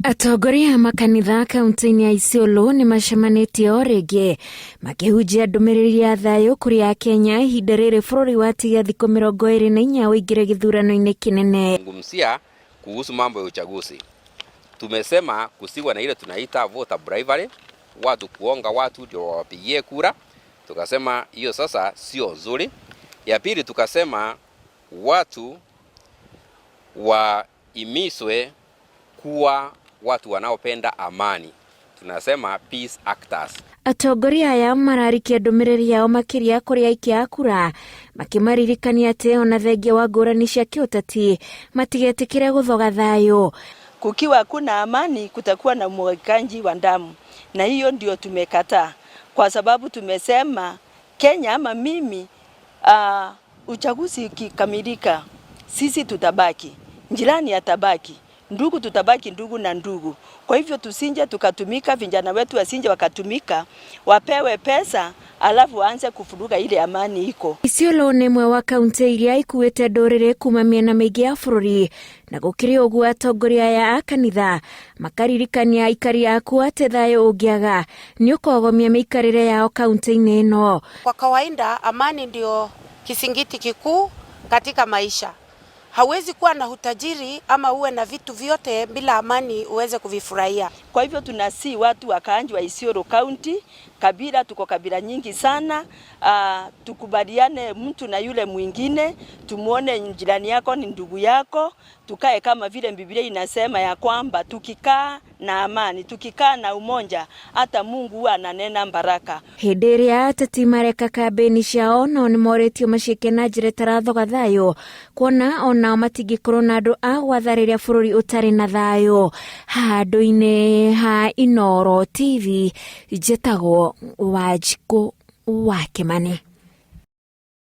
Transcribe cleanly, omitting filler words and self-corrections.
Atongoria makanitha kaunti-ini ya Isiolo ni macemanĩtie o rĩngĩ makĩhunjia ndũmĩrĩri ya thayũ kũrĩ Akenya ihinda rĩrĩ bũrũri watiga thikũ 24 ũingĩre gĩthurano-inĩ kĩnene. Ngumsia kuhusu mambo ya uchaguzi. Tumesema kusiwa na ile tunaita voter bribery, watu kuonga watu ndio wapigie kura. Tukasema hiyo sasa sio nzuri. Ya pili tukasema watu wahimizwe kuwa watu wanaopenda amani. Tunasema peace actors. Atongoria aya mararikia ndũmĩrĩri yao makĩria kũrĩ aikia a kura makimaririkania atĩ ona thengia wa ngũrani cia kĩũteti matigetĩkĩre gũthoga thayũ. Kukiwa kuna amani kutakuwa na umwagikaji wa damu, na hiyo ndio tumekataa, kwa sababu tumesema Kenya ama mimi uchaguzi ukikamilika sisi tutabaki, jirani atabaki, ndugu tutabaki ndugu na ndugu. Kwa hivyo tusinje tukatumika, vijana wetu wasinje wakatumika, wapewe pesa alafu waanze kufuruga ile amani iko. Isiolo nĩ ĩmwe wa kaunti iria ikuĩte ndũrĩrĩ kuma mĩena mĩingĩ ya bũrũri, na gũkĩrĩ ũguo atongoria aya a kanitha makaririkania aikari aku atĩ thayũ ũngĩaga nĩ ũkogomia mĩikarĩre yao kaunti-inĩ ĩno. Kwa kawaida amani ndio kisingiti kikuu katika maisha. Hauwezi kuwa na utajiri ama uwe na vitu vyote bila amani uweze kuvifurahia. Kwa hivyo tunasi watu wakaanji wa Isiolo County, kabila tuko kabila nyingi sana, tukubaliane mtu na yule mwingine, tumuone jirani yako ni ndugu yako, tukae kama vile Biblia inasema ya kwamba tukikaa na amani, tukikaa na umoja, hata Mungu huwa ananena baraka. Hĩndĩ ĩrĩa ateti mareka kambĩni ciao no nĩ moretio maciĩke na njĩra ĩtarathoga thayũ, kuona onao matingĩkorwo na andũ a gwatha rĩrĩa bũrũri ũtarĩ na thayũ. Handũ-inĩ ha Inooro TV, njĩtagwo Wanjikũ wa Kimani.